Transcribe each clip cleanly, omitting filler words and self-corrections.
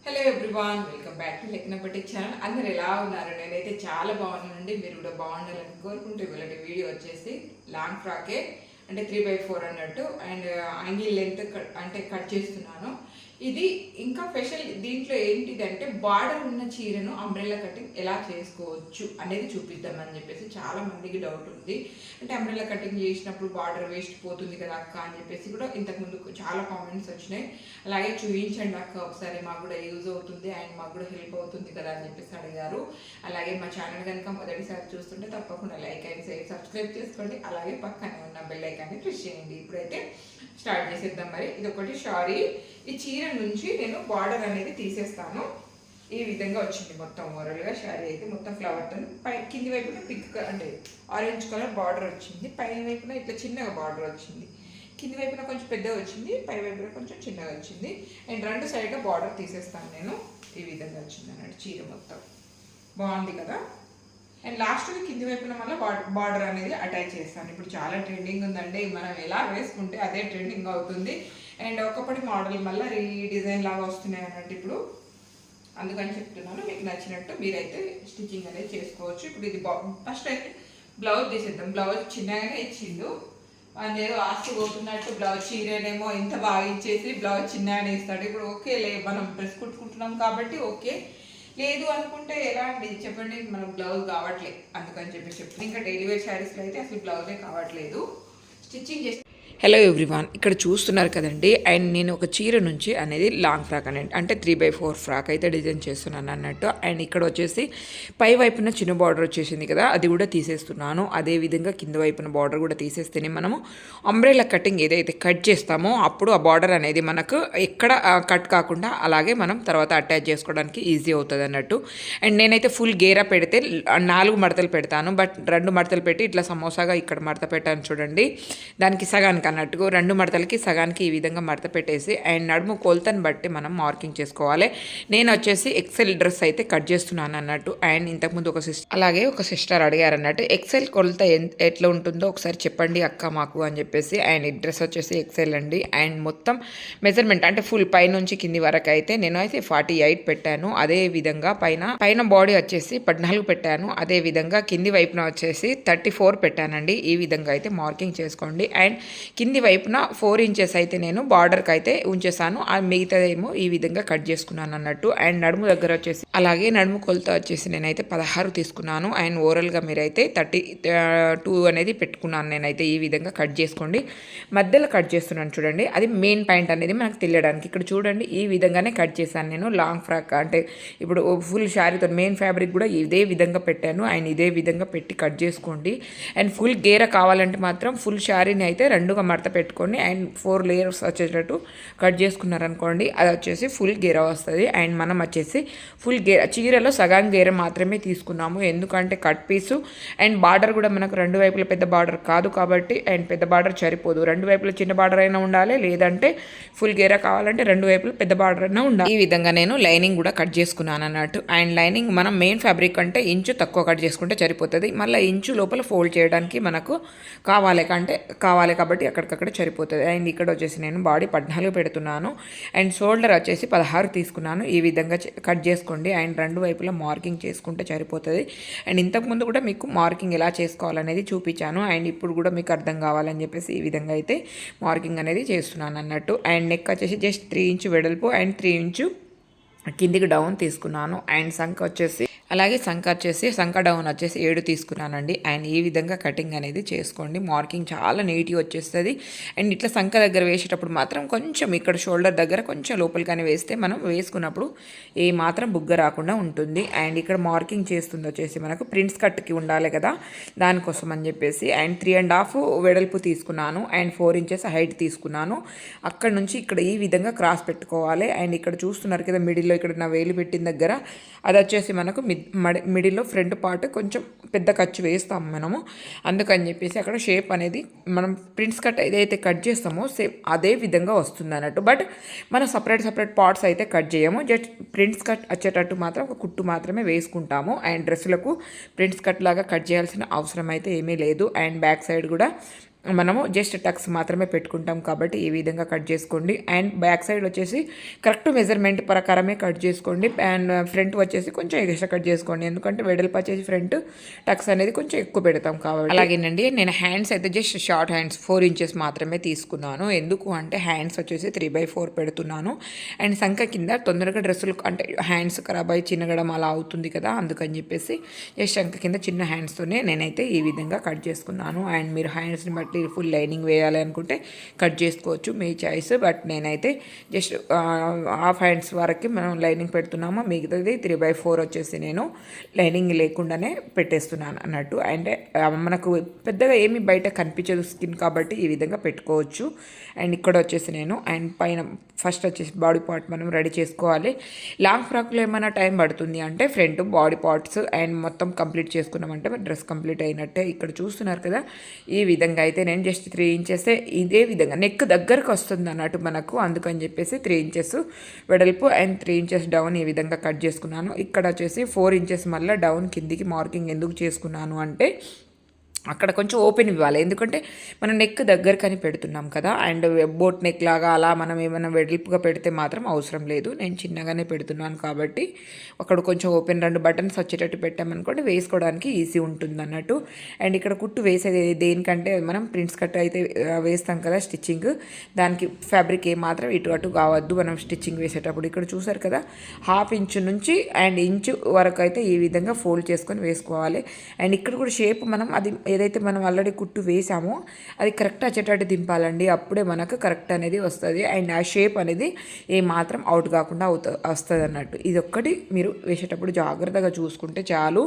Hello everyone, welcome back to Leknapatti channel. అందరు ఎలా ఉన్నారు? నేనైతే చాలా బాగున్నానండి. మీరు కూడా బాగుండాలని కోరుకుంటూ ఇవాళ వీడియో వచ్చేసి లాంగ్ ఫ్రాకే అంటే 3/4 అన్నట్టు అండ్ యాంగిల్ లెంత్ అంటే కట్ చేస్తున్నాను. ఇది ఇంకా స్పెషల్ దీంట్లో ఏంటిదంటే బార్డర్ ఉన్న చీరను అంబ్రెల్లా కటింగ్ ఎలా చేసుకోవచ్చు అనేది చూపిద్దామని చెప్పేసి చాలా మందికి డౌట్ ఉంది. అంటే అంబ్రెల్లా కటింగ్ చేసినప్పుడు బార్డర్ వేస్ట్ పోతుంది కదా అక్క అని చెప్పేసి కూడా ఇంతకుముందు చాలా కామెంట్స్ వచ్చినాయి. అలాగే చూపించండి అక్క ఒకసారి, మాకు కూడా యూజ్ అవుతుంది అండ్ మాకు కూడా హెల్ప్ అవుతుంది కదా అని చెప్పేసి అడిగారు. అలాగే మా ఛానల్ కనుక మొదటిసారి చూస్తుంటే తప్పకుండా లైక్ అండ్ షేర్ సబ్స్క్రైబ్ చేసుకోండి. అలాగే పక్కనే ఉన్న బెల్ ఐకాన్ని ప్రెస్ చేయండి. ఇప్పుడైతే స్టార్ట్ చేసేద్దాం. మరి ఇది ఒకటి సారీ, ఈ చీర నుంచి నేను బార్డర్ అనేది తీసేస్తాను. ఈ విధంగా వచ్చింది మొత్తం ఓవరాల్గా శారీ అయితే మొత్తం ఫ్లవర్తో పై కింది వైపున పింక్ అంటే ఆరెంజ్ కలర్ బార్డర్ వచ్చింది, పై వైపున ఇట్లా చిన్నగా బార్డర్ వచ్చింది, కింది వైపున కొంచెం పెద్దగా వచ్చింది, పై వైపున కొంచెం చిన్నగా వచ్చింది. అండ్ రెండు సైడ్గా బార్డర్ తీసేస్తాను నేను. ఈ విధంగా వచ్చింది అన్నట్టు చీర మొత్తం బాగుంది కదా. అండ్ లాస్ట్కి కింది వైపున వల్ల బార్డర్ అనేది అటాచ్ చేస్తాను. ఇప్పుడు చాలా ట్రెండింగ్ ఉందండి, మనం ఎలా వేసుకుంటే అదే ట్రెండింగ్ అవుతుంది. అండ్ ఒకప్పటి మోడల్ మళ్ళీ రీడిజైన్ లాగా వస్తున్నాయి అన్నట్టు ఇప్పుడు, అందుకని చెప్తున్నాను. మీకు నచ్చినట్టు మీరైతే స్టిచ్చింగ్ అనేది చేసుకోవచ్చు. ఇప్పుడు ఇది ఫస్ట్ అయితే బ్లౌజ్ తీసేద్దాం. బ్లౌజ్ చిన్నగానే ఇచ్చిండు, ఏదో ఆస్తి పోతున్నట్టు బ్లౌజ్ చీరనేమో ఇంత బాగా ఇచ్చేసి బ్లౌజ్ చిన్నగానే ఇస్తాడు. ఇప్పుడు ఓకే లే, మనం డ్రెస్ కుట్టుకుంటున్నాం కాబట్టి ఓకే, లేదు అనుకుంటే ఎలా అండి చెప్పండి, మనకు బ్లౌజ్ కావట్లేదు. అందుకని చెప్పి ఇంకా డైలీ వేర్ శారీస్లో అయితే అసలు బ్లౌజే కావట్లేదు. స్టిచ్చింగ్ చేసి హలో ఎవ్రీవాన్, ఇక్కడ చూస్తున్నారు కదండి. అండ్ నేను ఒక చీర నుంచి అనేది లాంగ్ ఫ్రాక్ అంటే 3/4 ఫ్రాక్ అయితే డిజైన్ చేస్తున్నాను అన్నట్టు. అండ్ ఇక్కడ వచ్చేసి పై వైపున చిన్న బార్డర్ వచ్చేసింది కదా, అది కూడా తీసేస్తున్నాను. అదేవిధంగా కింద వైపున బార్డర్ కూడా తీసేస్తేనే మనము అంబ్రెల్లా కటింగ్ ఏదైతే కట్ చేస్తామో అప్పుడు ఆ బార్డర్ అనేది మనకు ఎక్కడ కట్ కాకుండా అలాగే మనం తర్వాత అటాచ్ చేసుకోవడానికి ఈజీ అవుతుంది అన్నట్టు. అండ్ నేనైతే ఫుల్ గేరా పెడితే 4 మడతలు పెడతాను, బట్ 2 మడతలు పెట్టి ఇట్లా సమోసాగా ఇక్కడ మడత పెట్టాను చూడండి. దానికి సగానికి అన్నట్టుగా 2 మడతలకి సగానికి ఈ విధంగా మడత పెట్టేసి అండ్ నడుము కొలతను బట్టి మనం మార్కింగ్ చేసుకోవాలి. నేను వచ్చేసి ఎక్సెల్ డ్రెస్ అయితే కట్ చేస్తున్నాను అన్నట్టు. అండ్ ఇంతకుముందు ఒక సిస్టర్ అడిగారు అన్నట్టు, ఎక్సెల్ కొలత ఎట్లా ఉంటుందో ఒకసారి చెప్పండి అక్క మాకు అని చెప్పేసి. అండ్ ఈ డ్రెస్ వచ్చేసి ఎక్సెల్ అండి. అండ్ మొత్తం మెజర్మెంట్ అంటే ఫుల్ పై నుంచి కింది వరకు అయితే నేను అయితే 48 పెట్టాను. అదే విధంగా పైన బాడీ వచ్చేసి 14 పెట్టాను. అదే విధంగా కింది వైపున వచ్చేసి 34 పెట్టానండి. ఈ విధంగా అయితే మార్కింగ్ చేసుకోండి. అండ్ కింది వైపున 4 ఇంచెస్ అయితే నేను బార్డర్కి అయితే ఉంచేసాను. ఆ మిగతాదేమో ఈ విధంగా కట్ చేసుకున్నాను అన్నట్టు. అండ్ నడుము దగ్గర వచ్చేసి అలాగే నడుము కొలత వచ్చేసి నేనైతే 16 తీసుకున్నాను. అండ్ ఓవరాల్గా మీరైతే 32 అనేది పెట్టుకున్నాను నేనైతే. ఈ విధంగా కట్ చేసుకోండి. మధ్యలో కట్ చేస్తున్నాను చూడండి, అది మెయిన్ పాయింట్ అనేది మనకు తెలియడానికి. ఇక్కడ చూడండి, ఈ విధంగానే కట్ చేశాను నేను. లాంగ్ ఫ్రాక్ అంటే ఇప్పుడు ఫుల్ శారీతో మెయిన్ ఫ్యాబ్రిక్ కూడా ఇదే విధంగా పెట్టాను. అండ్ ఇదే విధంగా పెట్టి కట్ చేసుకోండి. అండ్ ఫుల్ గేర కావాలంటే మాత్రం ఫుల్ శారీని అయితే 2గా మడత పెట్టుకొని అండ్ 4 లేయర్స్ వచ్చేటట్టు కట్ చేసుకున్నారనుకోండి, అది వచ్చేసి ఫుల్ గేర వస్తుంది. అండ్ మనం వచ్చేసి ఫుల్ గేర చీరలో సగం గేర మాత్రమే తీసుకున్నాము, ఎందుకంటే కట్ పీసు అండ్ బార్డర్ కూడా మనకు 2 వైపుల పెద్ద బార్డర్ కాదు కాబట్టి. అండ్ పెద్ద బార్డర్ సరిపోదు, 2 వైపుల చిన్న బార్డర్ అయినా ఉండాలి, లేదంటే ఫుల్ గేర కావాలంటే 2 వైపుల పెద్ద బార్డర్ అయినా ఉండాలి. ఈ విధంగా నేను లైనింగ్ కూడా కట్ చేసుకున్నాను అన్నట్టు. అండ్ లైనింగ్ మనం మెయిన్ ఫ్యాబ్రిక్ అంటే ఇంచు తక్కువ కట్ చేసుకుంటే సరిపోతుంది. మళ్ళీ ఇంచు లోపల ఫోల్డ్ చేయడానికి మనకు కావాలి కాబట్టి అక్కడికక్కడ సరిపోతుంది. అండ్ ఇక్కడ వచ్చేసి నేను బాడీ 14 పెడుతున్నాను. అండ్ షోల్డర్ వచ్చేసి 16 తీసుకున్నాను. ఈ విధంగా కట్ చేసుకోండి. అండ్ 2 వైపులా మార్కింగ్ చేసుకుంటే సరిపోతుంది. అండ్ ఇంతకుముందు కూడా మీకు మార్కింగ్ ఎలా చేసుకోవాలనేది చూపించాను. అండ్ ఇప్పుడు కూడా మీకు అర్థం కావాలని చెప్పేసి ఈ విధంగా అయితే మార్కింగ్ అనేది చేస్తున్నాను అన్నట్టు. అండ్ నెక్ వచ్చేసి జస్ట్ 3 ఇంచు వెడల్పు అండ్ 3 ఇంచు కిందికి డౌన్ తీసుకున్నాను. అండ్ సంఖ డౌన్ వచ్చేసి 7 తీసుకున్నానండి. అండ్ ఈ విధంగా కటింగ్ అనేది చేసుకోండి. మార్కింగ్ చాలా నీట్గా వచ్చేస్తుంది. అండ్ ఇట్లా సంఖ దగ్గర వేసేటప్పుడు మాత్రం కొంచెం ఇక్కడ షోల్డర్ దగ్గర కొంచెం లోపలికనే వేస్తే మనం వేసుకున్నప్పుడు ఏ మాత్రం బుగ్గ రాకుండా ఉంటుంది. అండ్ ఇక్కడ మార్కింగ్ చేస్తుంది వచ్చేసి మనకు ప్రిన్స్ కట్కి ఉండాలి కదా, దానికోసం అని చెప్పేసి. అండ్ 3.5 వెడల్పు తీసుకున్నాను. అండ్ 4 ఇంచెస్ హైట్ తీసుకున్నాను. అక్కడ నుంచి ఇక్కడ ఈ విధంగా క్రాస్ పెట్టుకోవాలి. అండ్ ఇక్కడ చూస్తున్నారు కదా, మిడిల్లో ఇక్కడ నా వేలు పెట్టిన దగ్గర అది వచ్చేసి మనకు మిడిల్లో ఫ్రంట్ పార్ట్ కొంచెం పెద్ద ఖర్చు వేస్తాము మనము. అందుకని చెప్పేసి అక్కడ షేప్ అనేది మనం ప్రిన్స్ కట్ ఏదైతే కట్ చేస్తామో సేమ్ అదే విధంగా వస్తుంది అన్నట్టు. బట్ మనం సపరేట్ పార్ట్స్ అయితే కట్ చేయము, జస్ట్ ప్రిన్స్ కట్ వచ్చేటట్టు మాత్రం ఒక కుట్టు మాత్రమే వేసుకుంటాము. అండ్ డ్రెస్సులకు ప్రిన్స్ కట్ లాగా కట్ చేయాల్సిన అవసరం అయితే ఏమీ లేదు. అండ్ బ్యాక్ సైడ్ కూడా మనము జస్ట్ టక్స్ మాత్రమే పెట్టుకుంటాం కాబట్టి ఈ విధంగా కట్ చేసుకోండి. అండ్ బ్యాక్ సైడ్ వచ్చేసి కరెక్ట్ మెజర్మెంట్ ప్రకారమే కట్ చేసుకోండి. అండ్ ఫ్రంట్ వచ్చేసి కొంచెం ఎక్స్ట్రా కట్ చేసుకోండి, ఎందుకంటే వెడల్పు వచ్చేసి ఫ్రంట్ టక్స్ అనేది కొంచెం ఎక్కువ పెడతాం కాబట్టి. అలాగేనండి, నేను హ్యాండ్స్ అయితే జస్ట్ షార్ట్ హ్యాండ్స్ 4 ఇంచెస్ మాత్రమే తీసుకున్నాను. ఎందుకు అంటే హ్యాండ్స్ వచ్చేసి 3/4 పెడుతున్నాను. అండ్ సంఖ కింద తొందరగా డ్రెస్సులు అంటే హ్యాండ్స్ ఖరాబ్ అయ్యి చిన్నగడం అలా అవుతుంది కదా, అందుకని చెప్పేసి జస్ట్ సంఖ కింద చిన్న హ్యాండ్స్తోనే నేనైతే ఈ విధంగా కట్ చేసుకున్నాను. అండ్ మీరు హ్యాండ్స్ని బట్టి ఫుల్ లైనింగ్ వేయాలి అనుకుంటే కట్ చేసుకోవచ్చు, మీ చాయిస్. బట్ నేనైతే జస్ట్ హాఫ్ హ్యాండ్స్ వరకు మనం లైనింగ్ పెడుతున్నాము, మిగతాది 3/4 వచ్చేసి నేను లైనింగ్ లేకుండానే పెట్టేస్తున్నాను అన్నట్టు. అండ్ మనకు పెద్దగా ఏమీ బయట కనిపించదు స్కిన్ కాబట్టి ఈ విధంగా పెట్టుకోవచ్చు. అండ్ ఇక్కడ వచ్చేసి నేను అండ్ పైన ఫస్ట్ వచ్చేసి బాడీ పార్ట్ మనం రెడీ చేసుకోవాలి. లాంగ్ ఫ్రాక్లో ఏమైనా టైం పడుతుంది అంటే ఫ్రంట్ బాడీ పార్ట్స్ అండ్ మొత్తం కంప్లీట్ చేసుకున్నామంటే డ్రెస్ కంప్లీట్ అయినట్టే. ఇక్కడ చూస్తున్నారు కదా, ఈ విధంగా అయితే నేను జస్ట్ 3 ఇంచెస్ ఇదే విధంగా నెక్ దగ్గరకు వస్తుంది అన్నట్టు మనకు, అందుకని చెప్పేసి 3 ఇంచెస్ వెడల్పు అండ్ 3 ఇంచెస్ డౌన్ ఈ విధంగా కట్ చేసుకున్నాను. ఇక్కడ వచ్చేసి 4 ఇంచెస్ మళ్ళీ డౌన్ కిందికి మార్కింగ్ ఎందుకు చేసుకున్నాను అంటే అక్కడ కొంచెం ఓపెన్ ఇవ్వాలి, ఎందుకంటే మనం నెక్ దగ్గరకని పెడుతున్నాం కదా. అండ్ బోట్ నెక్ లాగా అలా మనం ఏమైనా వెడల్పుగా పెడితే మాత్రం అవసరం లేదు, నేను చిన్నగానే పెడుతున్నాను కాబట్టి అక్కడ కొంచెం ఓపెన్ 2 బటన్స్ వచ్చేటట్టు పెట్టామనుకోండి వేసుకోవడానికి ఈజీ ఉంటుంది అన్నట్టు. అండ్ ఇక్కడ కుట్టు వేసేది దేనికంటే మనం ప్రింట్స్ కట్ అయితే వేస్తాం కదా స్టిచ్చింగ్, దానికి ఫ్యాబ్రిక్ ఏమాత్రం ఇటు అటు కావద్దు మనం స్టిచ్చింగ్ వేసేటప్పుడు. ఇక్కడ చూసారు కదా, 1/2 ఇంచు నుంచి అండ్ ఇంచు వరకు అయితే ఈ విధంగా ఫోల్డ్ చేసుకొని వేసుకోవాలి. అండ్ ఇక్కడ కూడా షేప్ మనం అది ఏదైతే మనం ఆల్రెడీ కుట్టు వేసామో అది కరెక్ట్ వచ్చేటట్టు దింపాలండి, అప్పుడే మనకు కరెక్ట్ అనేది వస్తుంది. అండ్ ఆ షేప్ అనేది ఏమాత్రం అవుట్ కాకుండా వస్తుంది అన్నట్టు. ఇది ఒక్కటి మీరు వేసేటప్పుడు జాగ్రత్తగా చూసుకుంటే చాలు.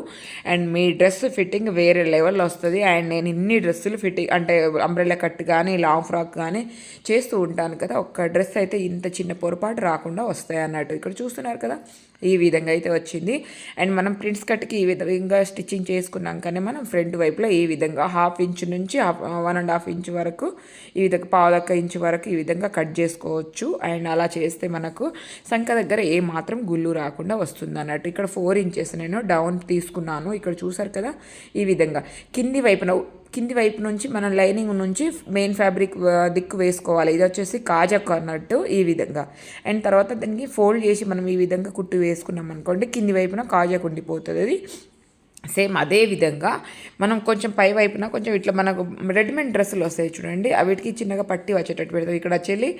అండ్ మీ డ్రెస్ ఫిట్టింగ్ వేరే లెవెల్లో వస్తుంది. అండ్ నేను ఇన్ని డ్రెస్సులు ఫిట్టింగ్ అంటే అంబ్రెల్లా కట్ కానీ లాంగ్ ఫ్రాక్ కానీ చేస్తూ ఉంటాను కదా, ఒక్క డ్రెస్ అయితే ఇంత చిన్న పొరపాటు రాకుండా వస్తాయి అన్నట్టు. ఇక్కడ చూస్తున్నారు కదా, ఈ విధంగా అయితే వచ్చింది. అండ్ మనం ప్రింట్స్ కట్కి ఈ విధంగా స్టిచ్చింగ్ చేసుకున్నాకనే మనం ఫ్రంట్ వైపులో ఈ విధంగా 1/2 ఇంచు నుంచి 1.5 ఇంచు వరకు ఈ విధంగా 1/4 ఇంచు వరకు ఈ విధంగా కట్ చేసుకోవచ్చు. అండ్ అలా చేస్తే మనకు సంఖ దగ్గర ఏ మాత్రం గుళ్ళు రాకుండా వస్తుంది అన్నట్టు. ఇక్కడ 4 ఇంచెస్ నేను డౌన్ తీసుకున్నాను. ఇక్కడ చూసారు కదా, ఈ విధంగా కింది వైపు నుంచి మనం లైనింగ్ నుంచి మెయిన్ ఫ్యాబ్రిక్ దిక్కు వేసుకోవాలి. ఇది వచ్చేసి కాజాకు అన్నట్టు ఈ విధంగా. అండ్ తర్వాత దానికి ఫోల్డ్ చేసి మనం ఈ విధంగా కుట్టు వేసుకున్నాం అనుకోండి, కింది వైపున కాజాకు ఉండిపోతుంది. అది సేమ్ అదే విధంగా మనం కొంచెం పై వైపున కొంచెం ఇట్లా మనకు రెడీమేడ్ డ్రెస్సులు వస్తాయి చూడండి, అవిటికి చిన్నగా పట్టి వచ్చేటట్టు పెడతాం. ఇక్కడ వచ్చి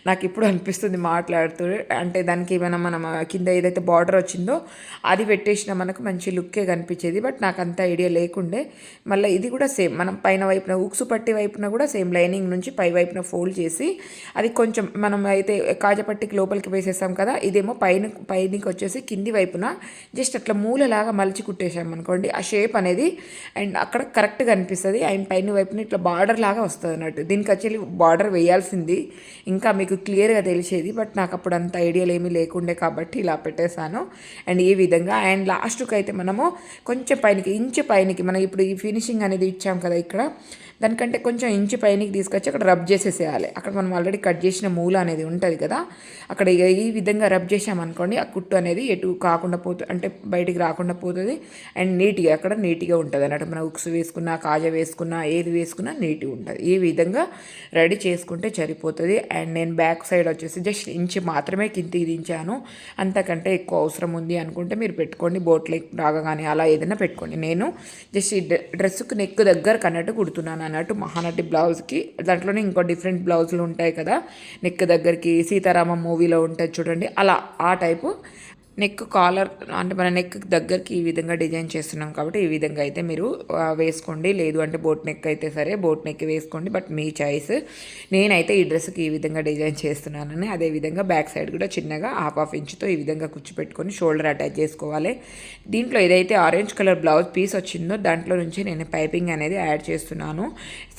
నాకు ఇప్పుడు అనిపిస్తుంది మాట్లాడుతూ, అంటే దానికి మనం కింద ఏదైతే బార్డర్ వచ్చిందో అది పెట్టేసిన మనకు మంచి లుక్కే కనిపించేది. బట్ నాకు అంత ఐడియా లేకుండే. మళ్ళీ ఇది కూడా సేమ్ మనం పైన వైపున ఉక్సు పట్టి వైపున కూడా సేమ్ లైనింగ్ నుంచి పై వైపున ఫోల్డ్ చేసి అది కొంచెం మనం అయితే కాజపట్టికి లోపలికి వేసేసాం కదా, ఇదేమో పైనకి వచ్చేసి కింది వైపున జస్ట్ అట్లా మూలలాగా మలిచి కుట్టేసాం అనుకోండి, ఆ షేప్ అనేది అండ్ అక్కడ కరెక్ట్గా అనిపిస్తుంది. అండ్ పైన వైపున ఇట్లా బార్డర్ లాగా వస్తుంది అన్నట్టు. దీనికి యాక్చువల్లీ బార్డర్ వేయాల్సింది ఇంకా మీకు క్లియర్గా తెలిసేది, బట్ నాకు అప్పుడు అంత ఐడియాలు ఏమీ లేకుండే కాబట్టి ఇలా పెట్టేశాను. అండ్ ఈ విధంగా అండ్ లాస్ట్కి అయితే మనము కొంచెం ఇంచు పైనకి మనం ఇప్పుడు ఈ ఫినిషింగ్ అనేది ఇచ్చాం కదా, ఇక్కడ దానికంటే కొంచెం ఇంచు పైనకి తీసుకొచ్చి అక్కడ రబ్ చేసేసేయాలి. అక్కడ మనం ఆల్రెడీ కట్ చేసిన మూల అనేది ఉంటుంది కదా, అక్కడ ఈ విధంగా రబ్ చేసామనుకోండి ఆ కుట్టు అనేది ఎటు కాకుండా పోతుంది, అంటే బయటికి రాకుండా పోతుంది. అండ్ నీట్గా అక్కడ నీట్గా ఉంటుంది అన్నట్టు. మనం ఉక్స్ వేసుకున్నా కాజా వేసుకున్నా ఏది వేసుకున్నా నీట్గా ఉంటుంది. ఈ విధంగా రెడీ చేసుకుంటే సరిపోతుంది. అండ్ నేను బ్యాక్ సైడ్ వచ్చేసి జస్ట్ ఇంచు మాత్రమే కిందికి దించాను, అంతకంటే ఎక్కువ అవసరం ఉంది అనుకుంటే మీరు పెట్టుకోండి, బోట్ లెగ్ లాగా కానీ అలా ఏదైనా పెట్టుకోండి. నేను జస్ట్ ఈ డ్రెస్కి నెక్ దగ్గర కన్నట్టు కుడుతున్నాను అన్నట్టు. మహానటి బ్లౌజ్కి దాంట్లోనే ఇంకో డిఫరెంట్ బ్లౌజులు ఉంటాయి కదా, నెక్ దగ్గరికి సీతారామ మూవీలో ఉంటాయి చూడండి, అలా ఆ టైపు నెక్ కాలర్ అంటే మన నెక్ దగ్గరికి ఈ విధంగా డిజైన్ చేస్తున్నాం కాబట్టి ఈ విధంగా అయితే మీరు వేసుకోండి. లేదు అంటే బోట్ నెక్ అయితే సరే బోట్ నెక్ వేసుకోండి, బట్ మీ చాయిస్. నేనైతే ఈ డ్రెస్కి ఈ విధంగా డిజైన్ చేస్తున్నానని. అదేవిధంగా బ్యాక్ సైడ్ కూడా చిన్నగా 1/2 ఇంచుతో ఈ విధంగా కూర్చోపెట్టుకొని షోల్డర్ అటాచ్ చేసుకోవాలి. దీంట్లో ఏదైతే ఆరెంజ్ కలర్ బ్లౌజ్ పీస్ వచ్చిందో దాంట్లో నుంచి నేను పైపింగ్ అనేది యాడ్ చేస్తున్నాను.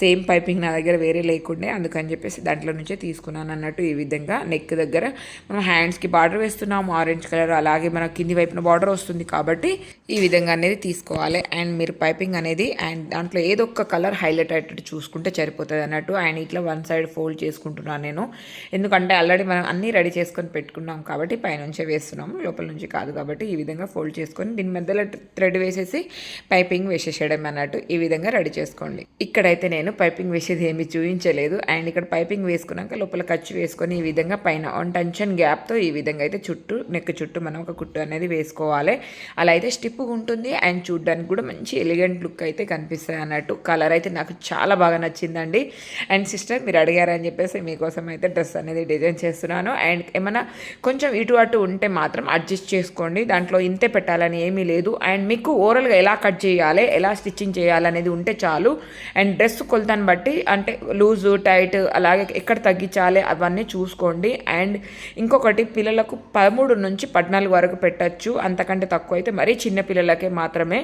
సేమ్ పైపింగ్ నా దగ్గర వేరే లేకుండే, అందుకని చెప్పేసి దాంట్లో నుంచే తీసుకున్నాను అన్నట్టు. ఈ విధంగా నెక్ దగ్గర మనం హ్యాండ్స్కి బార్డర్ వేస్తున్నాము ఆరెంజ్ కలర్, అలాగే మన కింది వైపున బార్డర్ వస్తుంది కాబట్టి ఈ విధంగా అనేది తీసుకోవాలి. అండ్ మీరు పైపింగ్ అనేది అండ్ దాంట్లో ఏదో ఒక కలర్ హైలైట్ అయ్యేటట్టు చూసుకుంటే సరిపోతుంది అన్నట్టు. అండ్ ఇట్లా వన్ సైడ్ ఫోల్డ్ చేసుకుంటున్నాను నేను, ఎందుకంటే ఆల్రెడీ మనం అన్నీ రెడీ చేసుకొని పెట్టుకున్నాం కాబట్టి పైనుంచే వేస్తున్నాం, లోపల నుంచి కాదు కాబట్టి ఈ విధంగా ఫోల్డ్ చేసుకొని దీని మధ్యలో థ్రెడ్ వేసేసి పైపింగ్ వేసేసేయడం అన్నట్టు. ఈ విధంగా రెడీ చేసుకోండి. ఇక్కడైతే నేను పైపింగ్ వేసేది ఏమీ చూపించలేదు. అండ్ ఇక్కడ పైపింగ్ వేసుకున్నాక లోపల ఖర్చు వేసుకొని ఈ విధంగా పైన 1 టెన్షన్ గ్యాప్తో ఈ విధంగా అయితే చుట్టూ నెక్ చుట్టూ మనం ఒక కుట్టు అనేది వేసుకోవాలి. అలా అయితే స్టిప్ ఉంటుంది అండ్ చూడడానికి కూడా మంచి ఎలిగెంట్ లుక్ అయితే కనిపిస్తుంది అన్నట్టు. కలర్ అయితే నాకు చాలా బాగా నచ్చిందండి. అండ్ సిస్టర్ మీరు అడిగారని చెప్పేసి మీకోసం అయితే డ్రెస్ అనేది డిజైన్ చేస్తున్నాను. అండ్ ఏమైనా కొంచెం ఇటు అటు ఉంటే మాత్రం అడ్జస్ట్ చేసుకోండి, దాంట్లో ఇంతే పెట్టాలని ఏమీ లేదు. అండ్ మీకు ఓవరాల్గా ఎలా కట్ చేయాలి, ఎలా స్టిచ్చింగ్ చేయాలనేది ఉంటే చాలు. అండ్ డ్రెస్ కొలతను బట్టి అంటే లూజు టైట్ అలాగే ఎక్కడ తగ్గించాలి అవన్నీ చూసుకోండి. అండ్ ఇంకొకటి పిల్లలకు 13 నుంచి 14 వరకు పెట్టచ్చు, అంతకంటే తక్కువ అయితే మరీ చిన్న పిల్లలకే మాత్రమే.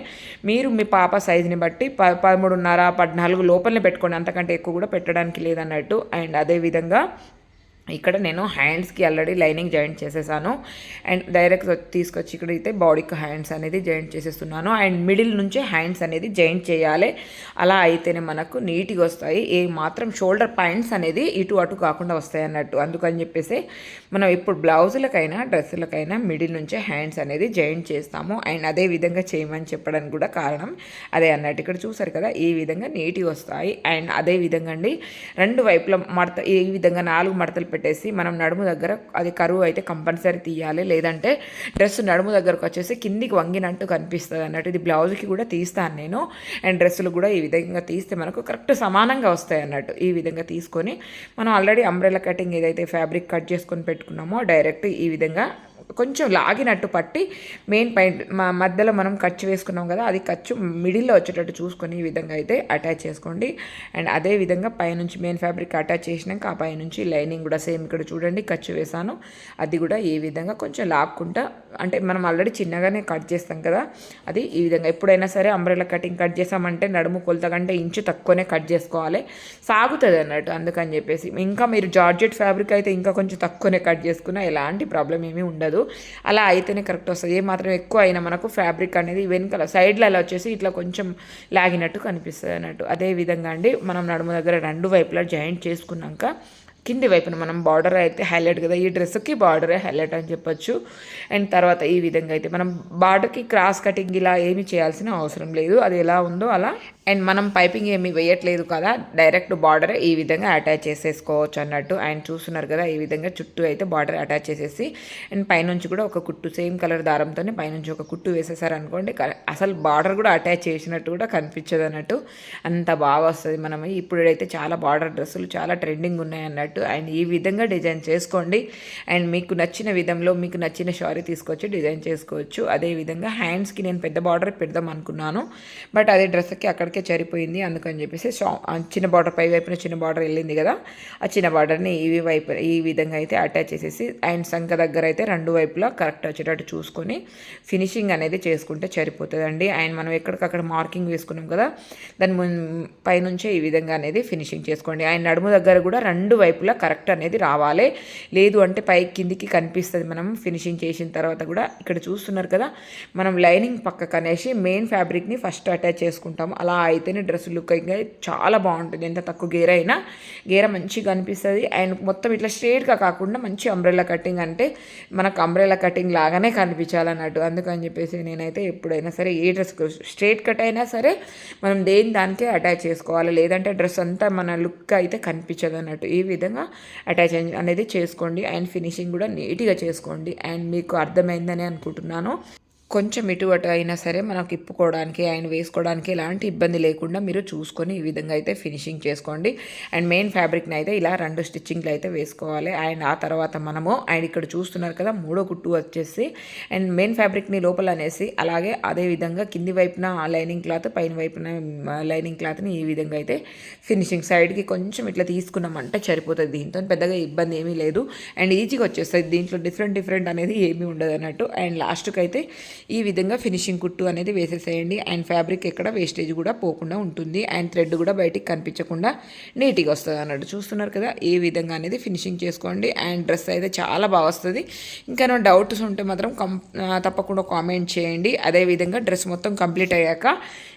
మీరు మీ పాప సైజుని బట్టి 13.5 14 లోపలనే పెట్టుకోండి, అంతకంటే ఎక్కువ కూడా పెట్టడానికి లేదన్నట్టు. అండ్ అదేవిధంగా ఇక్కడ నేను హ్యాండ్స్కి ఆల్రెడీ లైనింగ్ జాయింట్ చేసేసాను. అండ్ డైరెక్ట్ తీసుకొచ్చి ఇక్కడ అయితే బాడీకి హ్యాండ్స్ అనేది జాయింట్ చేసేస్తున్నాను. అండ్ మిడిల్ నుంచి హ్యాండ్స్ అనేది జాయింట్ చేయాలి, అలా అయితేనే మనకు నీట్గా వస్తాయి. ఏ మాత్రం షోల్డర్ పాయింట్స్ అనేది ఇటు అటు కాకుండా వస్తాయి అన్నట్టు. అందుకని చెప్పేసి మనం ఇప్పుడు బ్లౌజులకైనా డ్రెస్సులకైనా మిడిల్ నుంచే హ్యాండ్స్ అనేది జాయింట్ చేస్తాము. అండ్ అదే విధంగా చేయమని చెప్పడానికి కూడా కారణం అదే అన్నట్టు. ఇక్కడ చూసారు కదా ఈ విధంగా నీట్గా వస్తాయి. అండ్ అదే విధంగా అండి 2 వైపుల మడత ఈ విధంగా 4 మడతలు పెట్టేసి మనం నడుము దగ్గర అది కరువు అయితే కంపల్సరీ తీయాలి, లేదంటే డ్రెస్ నడుము దగ్గరకు వచ్చేసి కిందికి వంగినట్టు కనిపిస్తుంది అన్నట్టు. ఇది బ్లౌజ్కి కూడా తీస్తాను నేను. అండ్ డ్రెస్సులు కూడా ఈ విధంగా తీస్తే మనకు కరెక్ట్ సమానంగా వస్తాయి అన్నట్టు. ఈ విధంగా తీసుకొని మనం ఆల్రెడీ అంబ్రెల్లా కటింగ్ ఏదైతే ఫ్యాబ్రిక్ కట్ చేసుకొని పెట్టుకున్నామో డైరెక్ట్ ఈ విధంగా కొంచెం లాగినట్టు పట్టి మెయిన్ పాయింట్ మధ్యలో మనం ఖర్చు వేసుకున్నాం కదా, అది ఖర్చు మిడిల్లో వచ్చేటట్టు చూసుకొని ఈ విధంగా అయితే అటాచ్ చేసుకోండి. అండ్ అదే విధంగా పైనుంచి మెయిన్ ఫ్యాబ్రిక్ అటాచ్ చేసినాక ఆ పైనుంచి లైనింగ్ కూడా సేమ్ ఇక్కడ చూడండి ఖర్చు వేసాను, అది కూడా ఈ విధంగా కొంచెం లాక్కుంటా, అంటే మనం ఆల్రెడీ చిన్నగానే కట్ చేస్తాం కదా, అది ఈ విధంగా. ఎప్పుడైనా సరే అంబ్రెల్లా కటింగ్ కట్ చేసామంటే నడుము కొలత కంటే ఇంచు తక్కువనే కట్ చేసుకోవాలి, సాగుతుంది అన్నట్టు. అందుకని చెప్పేసి ఇంకా మీరు జార్జెట్ ఫ్యాబ్రిక్ అయితే ఇంకా కొంచెం తక్కువనే కట్ చేసుకున్నా ఎలాంటి ప్రాబ్లం ఏమీ ఉండదు. అలా అయితేనే కరెక్ట్ వస్తుంది. ఏ మాత్రం ఎక్కువ అయినా మనకు ఫ్యాబ్రిక్ అనేది వెనకాల సైడ్లో అలా వచ్చేసి ఇట్లా కొంచెం లాగినట్టు కనిపిస్తుంది అన్నట్టు. అదే విధంగా అండి మనం నడుము దగ్గర 2 వైపులా జాయింట్ చేసుకున్నాక కింది వైపున మనం బార్డర్ అయితే హైలైట్ కదా, ఈ డ్రెస్కి బార్డరే హైలైట్ అని చెప్పొచ్చు. అండ్ తర్వాత ఈ విధంగా అయితే మనం బార్డర్కి క్రాస్ కటింగ్ ఇలా ఏమీ చేయాల్సిన అవసరం లేదు, అది ఎలా ఉందో అలా. అండ్ మనం పైపింగ్ ఏమీ వేయట్లేదు కదా, డైరెక్ట్ బార్డర్ ఈ విధంగా అటాచ్ చేసేసుకోవచ్చు అన్నట్టు. అండ్ చూస్తున్నారు కదా ఈ విధంగా చుట్టూ అయితే బార్డర్ అటాచ్ చేసేసి అండ్ పైనుంచి కూడా ఒక కుట్టు సేమ్ కలర్ దారంతోనే పైనుంచి ఒక కుట్టు వేసేసారనుకోండి, అసలు బార్డర్ కూడా అటాచ్ చేసినట్టు కూడా కనిపించదు అన్నట్టు, అంత బాగా వస్తుంది. మనం ఇప్పుడైతే చాలా బార్డర్ డ్రెస్సులు చాలా ట్రెండింగ్ ఉన్నాయి అన్నట్టు. అండ్ ఈ విధంగా డిజైన్ చేసుకోండి. అండ్ మీకు నచ్చిన విధంలో మీకు నచ్చిన షారీ తీసుకొచ్చి డిజైన్ చేసుకోవచ్చు. అదేవిధంగా హ్యాండ్స్కి నేను పెద్ద బార్డర్ పెడదాం అనుకున్నాను, బట్ అదే డ్రెస్కి అక్కడికే సరిపోయింది. అందుకని చెప్పేసి చిన్న బార్డర్ పై వైపున చిన్న బార్డర్ వెళ్ళింది కదా, ఆ చిన్న బార్డర్ని ఈ విధంగా అయితే అటాచ్ చేసేసి అండ్ సంఖ దగ్గర అయితే 2 వైపులా కరెక్ట్ వచ్చేటట్టు చూసుకొని ఫినిషింగ్ అనేది చేసుకుంటే సరిపోతుందండి. అండ్ మనం ఎక్కడికక్కడ మార్కింగ్ వేసుకున్నాం కదా, దాని పైనుంచే ఈ విధంగా అనేది ఫినిషింగ్ చేసుకోండి. అండ్ నడుము దగ్గర కూడా 2 వైపులా కరెక్ట్ అనేది రావాలి, లేదు అంటే పై కిందికి కనిపిస్తుంది. మనం ఫినిషింగ్ చేసిన తర్వాత కూడా ఇక్కడ చూస్తున్నారు కదా, మనం లైనింగ్ పక్కకు అనేసి మెయిన్ ఫ్యాబ్రిక్ని ఫస్ట్ అటాచ్ చేసుకుంటాము. అలా అయితేనే డ్రెస్ లుక్ అయితే చాలా బాగుంటుంది. ఎంత తక్కువ గేర అయినా గేర మంచిగా కనిపిస్తుంది. అండ్ మొత్తం ఇట్లా స్ట్రేట్గా కాకుండా మంచి అంబ్రెల్లా కటింగ్, అంటే మనకు అంబ్రెల్లా కటింగ్ లాగానే కనిపించాలన్నట్టు. అందుకని చెప్పేసి నేనైతే ఎప్పుడైనా సరే ఏ డ్రెస్ స్ట్రేట్ కట్ అయినా సరే మనం దానికే అటాచ్ చేసుకోవాలి, లేదంటే డ్రెస్ అంతా మన లుక్ అయితే కనిపించదు అన్నట్టు. ఈ విధంగా అటాచ్ అనేది చేసుకోండి. అండ్ ఫినిషింగ్ కూడా నీట్గా చేసుకోండి. అండ్ మీకు అర్థమైందని అనుకుంటున్నాను. కొంచెం ఇటు అటు అయినా సరే మనకు ఇప్పుకోవడానికి ఆయన వేసుకోవడానికి ఎలాంటి ఇబ్బంది లేకుండా మీరు చూసుకొని ఈ విధంగా అయితే ఫినిషింగ్ చేసుకోండి. అండ్ మెయిన్ ఫ్యాబ్రిక్ని అయితే ఇలా 2 స్టిచ్చింగ్లు అయితే వేసుకోవాలి. అండ్ ఆ తర్వాత మనము అండ్ ఇక్కడ చూస్తున్నారు కదా 3వ కుట్టు వచ్చేసి అండ్ మెయిన్ ఫ్యాబ్రిక్ని లోపల అనేసి అలాగే అదే విధంగా కింది వైపున లైనింగ్ క్లాత్ పైన వైపున లైనింగ్ క్లాత్ని ఈ విధంగా అయితే ఫినిషింగ్ సైడ్కి కొంచెం ఇట్లా తీసుకున్నామంటే సరిపోతుంది. దీంతో పెద్దగా ఇబ్బంది ఏమీ లేదు అండ్ ఈజీగా వచ్చేస్తుంది. దీంట్లో డిఫరెంట్ అనేది ఏమీ ఉండదు అన్నట్టు. అండ్ లాస్ట్కి అయితే ఈ విధంగా ఫినిషింగ్ కుట్టు అనేది వేసేసేయండి. అండ్ ఫ్యాబ్రిక్ ఎక్కడ వేస్టేజ్ కూడా పోకుండా ఉంటుంది. అండ్ థ్రెడ్ కూడా బయటికి కనిపించకుండా నీట్గా వస్తుంది అన్నట్టు. చూస్తున్నారు కదా, ఈ విధంగా అనేది ఫినిషింగ్ చేసుకోండి. అండ్ డ్రెస్ అయితే చాలా బాగా వస్తుంది. ఇంకా డౌట్స్ ఉంటే మాత్రం తప్పకుండా కామెంట్ చేయండి. అదేవిధంగా డ్రెస్ మొత్తం కంప్లీట్ అయ్యాక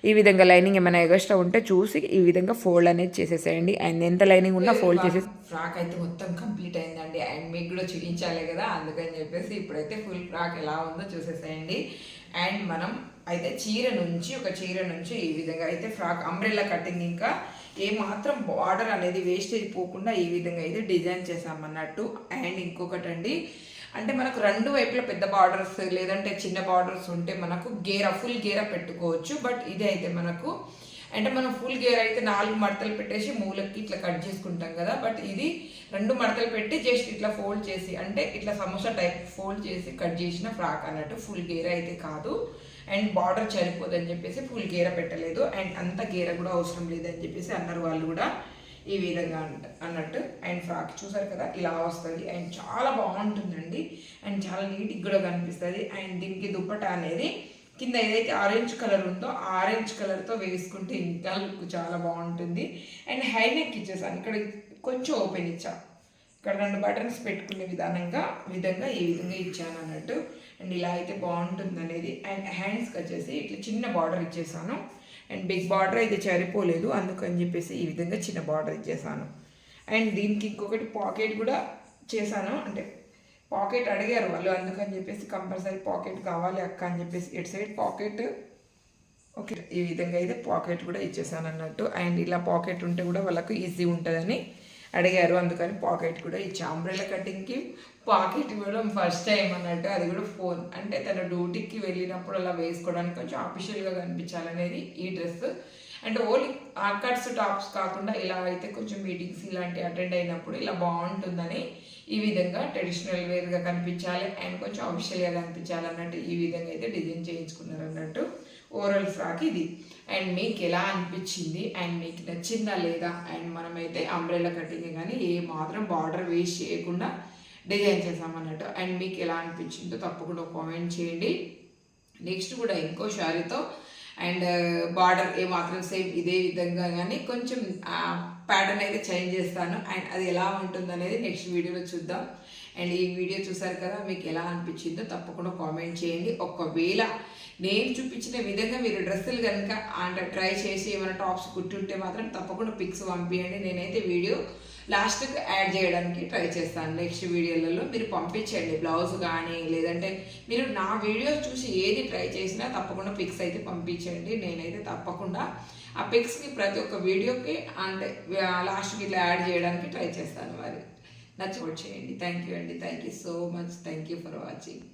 ఈ విధంగా లైనింగ్ ఏమైనా ఎగస్ట్రా ఉంటే చూసి ఈ విధంగా ఫోల్డ్ అనేది చేసేసేయండి. అండ్ ఎంత లైనింగ్ ఉన్నా ఫోల్డ్ చేసేసి ఫ్రాక్ అయితే మొత్తం కంప్లీట్ అయిందండి. అండ్ మీకు కూడా చూపించాలి కదా, అందుకని చెప్పేసి ఇప్పుడైతే ఫుల్ ఫ్రాక్ ఎలా ఉందో చూసేసేయండి. అండ్ మనం అయితే ఒక చీర నుంచి ఈ విధంగా అయితే ఫ్రాక్ అంబ్రెల్లా కటింగ్, ఇంకా ఏ మాత్రం బార్డర్ అనేది వేస్టేజ్ పోకుండా ఈ విధంగా అయితే డిజైన్ చేసామన్నట్టు. అండ్ ఇంకొకటి అండి, అంటే మనకు రెండు వైపులా పెద్ద బార్డర్స్ లేదంటే చిన్న బార్డర్స్ ఉంటే మనకు ఫుల్ గేరా పెట్టుకోవచ్చు. బట్ ఇది అయితే మనకు అంటే మనం ఫుల్ గేర్ అయితే 4 మడతలు పెట్టేసి మూలకి ఇట్లా కట్ చేసుకుంటాం కదా. బట్ ఇది 2 మడతలు పెట్టి జస్ట్ ఇట్లా ఫోల్డ్ చేసి, అంటే ఇట్లా సమోసా టైప్ ఫోల్డ్ చేసి కట్ చేసిన ఫ్రాక్ అన్నట్టు. ఫుల్ గేర్ అయితే కాదు. అండ్ బార్డర్ సరిపోదని చెప్పేసి ఫుల్ గేర పెట్టలేదు. అండ్ అంత గేర కూడా అవసరం లేదని చెప్పేసి అన్నారు వాళ్ళు కూడా ఈ విధంగా అన్నట్టు. అండ్ ఫ్రాక్ చూసారు కదా, ఇలా వస్తుంది. అండ్ చాలా బాగుంటుందండి. అండ్ చాలా నీట్గా కూడా కనిపిస్తుంది. అండ్ దీనికి దుప్పట అనేది కింద ఏదైతే ఆరెంజ్ కలర్ ఉందో ఆరెంజ్ కలర్తో వేసుకుంటే ఇంకా లుక్ చాలా బాగుంటుంది. అండ్ హై నెక్ ఇచ్చేసాను, ఇక్కడ కొంచెం ఓపెన్ ఇచ్చా, ఇక్కడ 2 బటన్స్ పెట్టుకునే విధంగా ఈ విధంగా ఇచ్చాను అన్నట్టు. అండ్ ఇలా అయితే బాగుంటుంది అనేది. అండ్ హ్యాండ్స్కి వచ్చేసి ఇట్లా చిన్న బార్డర్ ఇచ్చేసాను. అండ్ బిగ్ బార్డర్ అయితే సరిపోలేదు, అందుకని చెప్పేసి ఈ విధంగా చిన్న బార్డర్ ఇచ్చేసాను. అండ్ దీనికి ఇంకొకటి పాకెట్ కూడా చేశాను, అంటే పాకెట్ అడిగారు వాళ్ళు, అందుకని చెప్పేసి కంపల్సరీ పాకెట్ కావాలి అక్క అని చెప్పేసి ఇటు సైడ్ పాకెట్ ఓకే ఈ విధంగా అయితే పాకెట్ కూడా ఇచ్చేసాను అన్నట్టు. అండ్ ఇలా పాకెట్ ఉంటే కూడా వాళ్ళకు ఈజీ ఉంటుందని అడిగారు, అందుకని పాకెట్ కూడా ఇచ్చా. అంబ్రెల్లా కటింగ్కి పాకెట్ ఇవ్వడం ఫస్ట్ టైం అన్నట్టు. అది కూడా ఫోన్ అంటే తన డ్యూటీకి వెళ్ళినప్పుడు అలా వేసుకోవడానికి కొంచెం ఆఫిషియల్గా కనిపించాలనేది ఈ డ్రెస్. అంటే ఓన్లీ కట్స్ టాప్స్ కాకుండా ఇలా అయితే కొంచెం మీటింగ్స్ ఇలాంటివి అటెండ్ అయినప్పుడు ఇలా బాగుంటుందని ఈ విధంగా ట్రెడిషనల్ వేర్గా కనిపించాలి అండ్ కొంచెం అఫిషియల్గా కనిపించాలి అన్నట్టు ఈ విధంగా అయితే డిజైన్ చేయించుకున్నారు అన్నట్టు. ఓవరాల్ ఫ్రాక్ ఇది. అండ్ మీకు ఎలా అనిపించింది అండ్ మీకు నచ్చిందా లేదా? అండ్ మనమైతే అంబ్రెల్లా కటింగ్ కానీ ఏ మాత్రం బార్డర్ వేస్ట్ చేయకుండా డిజైన్ చేసామన్నట్టు. అండ్ మీకు ఎలా అనిపించిందో తప్పకుండా కామెంట్ చేయండి. నెక్స్ట్ కూడా ఇంకో శారీతో అండ్ బార్డర్ ఏమాత్రం సేమ్ ఇదే విధంగా కానీ కొంచెం ప్యాటర్న్ అయితే చేంజ్ చేస్తాను. అండ్ అది ఎలా ఉంటుంది అనేది నెక్స్ట్ వీడియోలో చూద్దాం. అండ్ ఈ వీడియో చూసారు కదా, మీకు ఎలా అనిపించిందో తప్పకుండా కామెంట్ చేయండి. ఒకవేళ నేను చూపించిన విధంగా మీరు డ్రెస్సులు కనుక అంటే ట్రై చేసి ఏమైనా టాప్స్ కుట్టుంటే మాత్రం తప్పకుండా పిక్స్ పంపించండి. నేనైతే వీడియో లాస్ట్కి యాడ్ చేయడానికి ట్రై చేస్తాను. నెక్స్ట్ వీడియోలలో మీరు పంపించండి, బ్లౌజ్ కానీ లేదంటే మీరు నా వీడియో చూసి ఏది ట్రై చేసినా తప్పకుండా పిక్స్ అయితే పంపించండి. నేనైతే తప్పకుండా ఆ పిక్స్ని ప్రతి ఒక్క వీడియోకి అంటే లాస్ట్కి ఇట్లా యాడ్ చేయడానికి ట్రై చేస్తాను. మరి నచ్చి చేయండి. థ్యాంక్ యూ అండి. Thank you so much. Thank you for watching.